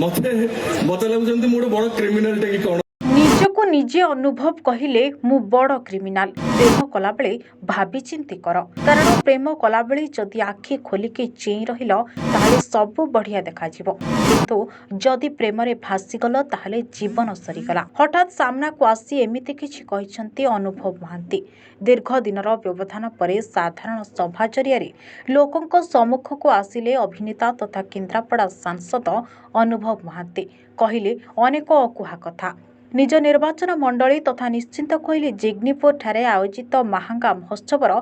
मते मते लाଗୁଛନ୍ତି ମୁଁ ଗୋଟେ ବଡ଼ କ୍ରିମିନାଲ ଟେ କି କଣ। ନିଜକୁ ନିଜେ ଅନୁଭବ କହିଲେ ମୁଁ ବଡ଼ କ୍ରିମିନାଲ। ପ୍ରେମ କଲାବେଳେ ଭାବି ଚିନ୍ତି କର, କାରଣ ପ୍ରେମ କଲାବେଳେ ଯଦି ଆଖି ଖୋଲିକି ଚେଇଁ ରହିଲ ତାହେଲେ ସବୁ ବଢ଼ିଆ ଦେଖାଯିବ, କିନ୍ତୁ ଯଦି ପ୍ରେମରେ ଭାସିଗଲ ତାହେଲେ ଜୀବନ ସରିଗଲା। ହଠାତ୍ ସାମ୍ନାକୁ ଆସି ଏମିତି କିଛି କହିଛନ୍ତି ଅନୁଭବ ମହାନ୍ତି। ଦୀର୍ଘ ଦିନର ବ୍ୟବଧାନ ପରେ ସାଧାରଣ ସଭା ଜରିଆରେ ଲୋକଙ୍କ ସମ୍ମୁଖକୁ ଆସିଲେ ଅଭିନେତା ତଥା କେନ୍ଦ୍ରାପଡ଼ା ସାଂସଦ ଅନୁଭବ ମହାନ୍ତି। କହିଲେ ଅନେକ ଅକୁହା କଥା। ନିଜ ନିର୍ବାଚନ ମଣ୍ଡଳୀ ତଥା ନିଶ୍ଚିନ୍ତ କହିଲେ ଜିଗ୍ନିପୁରଠାରେ ଆୟୋଜିତ ମାହାଙ୍ଗା ମହୋତ୍ସବର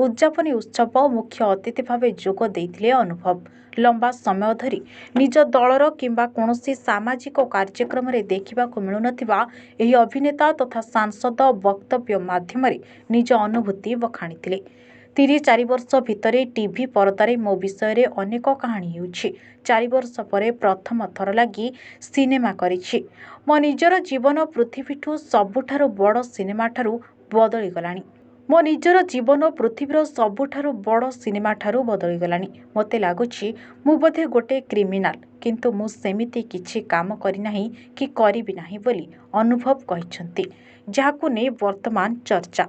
ଉଦ୍ଯାପନୀ ଉତ୍ସବ ମୁଖ୍ୟ ଅତିଥି ଭାବେ ଯୋଗ ଦେଇଥିଲେ ଅନୁଭବ। ଲମ୍ବା ସମୟ ଧରି ନିଜ ଦଳର କିମ୍ବା କୌଣସି ସାମାଜିକ କାର୍ଯ୍ୟକ୍ରମରେ ଦେଖିବାକୁ ମିଳୁନଥିବା ଏହି ଅଭିନେତା ତଥା ସାଂସଦ ବକ୍ତବ୍ୟ ମାଧ୍ୟମରେ ନିଜ ଅନୁଭୂତି ବଖାଣିଥିଲେ। 3-4 ବର୍ଷ ଭିତରେ ଟିଭି ପରଦାରେ ମୋ ବିଷୟରେ ଅନେକ କାହାଣୀ ହେଉଛି। 4 ବର୍ଷ ପରେ ପ୍ରଥମ ଥର ଲାଗି ସିନେମା କରିଛି। ମୋ ନିଜର ଜୀବନ ପୃଥିବୀଠୁ ସବୁଠାରୁ ବଡ଼ ସିନେମାଠାରୁ ବଦଳିଗଲାଣି। ମୋ ନିଜର ଜୀବନ ପୃଥିବୀର ସବୁଠାରୁ ବଡ଼ ସିନେମାଠାରୁ ବଦଳିଗଲାଣି। ମୋତେ ଲାଗୁଛି ମୁଁ ବୋଧେ ଗୋଟେ କ୍ରିମିନାଲ, କିନ୍ତୁ ମୁଁ ସେମିତି କିଛି କାମ କରିନାହିଁ କି କରିବି ନାହିଁ ବୋଲି ଅନୁଭବ କହିଛନ୍ତି, ଯାହାକୁ ନେଇ ବର୍ତ୍ତମାନ ଚର୍ଚ୍ଚା।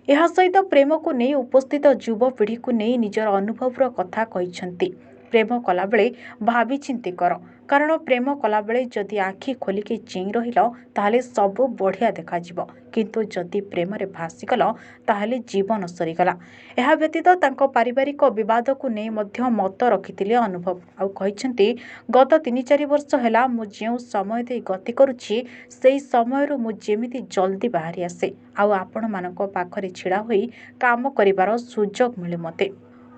ଏହା ସହିତ ପ୍ରେମକୁ ନେଇ ଉପସ୍ଥିତ ଯୁବପିଢ଼ିକୁ ନେଇ ନିଜର ଅନୁଭବର କଥା କହିଛନ୍ତି। ପ୍ରେମ କଲାବେଳେ ଭାବି ଚିନ୍ତି କର, କାରଣ ପ୍ରେମ କଲାବେଳେ ଯଦି ଆଖି ଖୋଲିକି ଚେଇଁ ରହିଲ ତାହେଲେ ସବୁ ବଢ଼ିଆ ଦେଖାଯିବ, କିନ୍ତୁ ଯଦି ପ୍ରେମରେ ଭାସିଗଲ ତାହେଲେ ଜୀବନ ସରିଗଲା। ଏହା ବ୍ୟତୀତ ତାଙ୍କ ପାରିବାରିକ ବିବାଦକୁ ନେଇ ମଧ୍ୟ ମତ ରଖିଥିଲେ ଅନୁଭବ। ଆଉ କହିଛନ୍ତି, ଗତ 3-4 ବର୍ଷ ହେଲା ମୁଁ ଯେଉଁ ସମୟ ଦେଇ ଗତି କରୁଛି ସେହି ସମୟରୁ ମୁଁ ଯେମିତି ଜଲ୍ଦି ବାହାରି ଆସେ, ଆଉ ଆପଣମାନଙ୍କ ପାଖରେ ଛିଡ଼ା ହୋଇ କାମ କରିବାର ସୁଯୋଗ ମିଳେ ମୋତେ।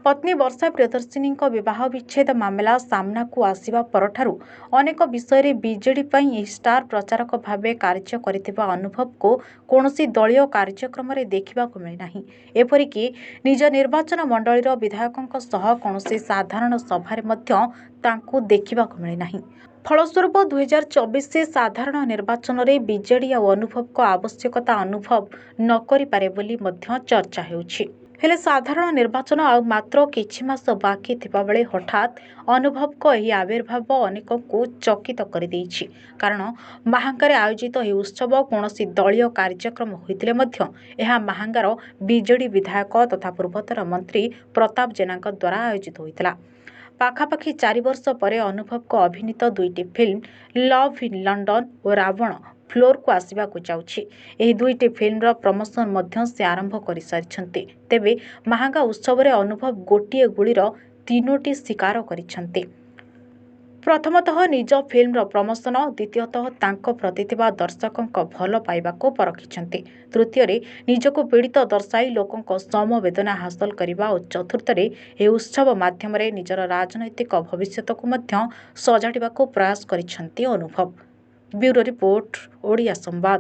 ପତ୍ନୀ ବର୍ଷା ପ୍ରିୟଦର୍ଶିନୀଙ୍କ ବିବାହ ବିଚ୍ଛେଦ ମାମଲା ସାମ୍ନାକୁ ଆସିବା ପରଠାରୁ ଅନେକ ବିଷୟରେ ବିଜେଡି ପାଇଁ ଏହି ଷ୍ଟାର ପ୍ରଚାରକ ଭାବେ କାର୍ଯ୍ୟ କରିଥିବା ଅନୁଭବକୁ କୌଣସି ଦଳୀୟ କାର୍ଯ୍ୟକ୍ରମରେ ଦେଖିବାକୁ ମିଳିନାହିଁ। ଏପରିକି ନିଜ ନିର୍ବାଚନ ମଣ୍ଡଳୀର ବିଧାୟକଙ୍କ ସହ କୌଣସି ସାଧାରଣ ସଭାରେ ମଧ୍ୟ ତାଙ୍କୁ ଦେଖିବାକୁ ମିଳିନାହିଁ। ଫଳସ୍ୱରୂପ 2024 ସାଧାରଣ ନିର୍ବାଚନରେ ବିଜେଡି ଆଉ ଅନୁଭବଙ୍କ ଆବଶ୍ୟକତା ଅନୁଭବ ନ କରିପାରେ ବୋଲି ମଧ୍ୟ ଚର୍ଚ୍ଚା ହେଉଛି। ହେଲେ ସାଧାରଣ ନିର୍ବାଚନ ଆଉ ମାତ୍ର କିଛି ମାସ ବାକି ଥିବାବେଳେ ହଠାତ୍ ଅନୁଭବଙ୍କ ଏହି ଆବିର୍ଭାବ ଅନେକଙ୍କୁ ଚକିତ କରିଦେଇଛି। କାରଣ ମାହାଙ୍ଗାରେ ଆୟୋଜିତ ଏହି ଉତ୍ସବ କୌଣସି ଦଳୀୟ କାର୍ଯ୍ୟକ୍ରମ ହୋଇଥିଲେ ମଧ୍ୟ ଏହା ମାହାଙ୍ଗାର ବିଜେଡି ବିଧାୟକ ତଥା ପୂର୍ବତନ ମନ୍ତ୍ରୀ ପ୍ରତାପ ଜେନାଙ୍କ ଦ୍ୱାରା ଆୟୋଜିତ ହୋଇଥିଲା। ପାଖାପାଖି 4 ବର୍ଷ ପରେ ଅନୁଭବଙ୍କ ଅଭିନୀତ 2ଟି ଫିଲ୍ମ ଲଭ୍ ଇନ୍ ଲଣ୍ଡନ ଓ ରାବଣ ଫ୍ଲୋରକୁ ଆସିବାକୁ ଯାଉଛି। ଏହି 2ଟି ଫିଲ୍ମର ପ୍ରମୋସନ ମଧ୍ୟ ସେ ଆରମ୍ଭ କରିସାରିଛନ୍ତି। ତେବେ ମାହାଙ୍ଗା ଉତ୍ସବରେ ଅନୁଭବ ଗୋଟିଏ ଗୁଳିର 3ଟି ଶିକାର କରିଛନ୍ତି। ପ୍ରଥମତଃ ନିଜ ଫିଲ୍ମର ପ୍ରମୋସନ, ଦ୍ୱିତୀୟତଃ ତାଙ୍କ ପ୍ରତି ଥିବା ଦର୍ଶକଙ୍କ ଭଲ ପାଇବାକୁ ପରଖିଛନ୍ତି, ତୃତୀୟରେ ନିଜକୁ ପୀଡ଼ିତ ଦର୍ଶାଇ ଲୋକଙ୍କ ସମବେଦନା ହାସଲ କରିବା ଓ ଚତୁର୍ଥରେ ଏହି ଉତ୍ସବ ମାଧ୍ୟମରେ ନିଜର ରାଜନୈତିକ ଭବିଷ୍ୟତକୁ ମଧ୍ୟ ସଜାଡ଼ିବାକୁ ପ୍ରୟାସ କରିଛନ୍ତି ଅନୁଭବ। ବ୍ୟୁରୋ ରିପୋର୍ଟ, ଓଡ଼ିଆ ସମ୍ବାଦ।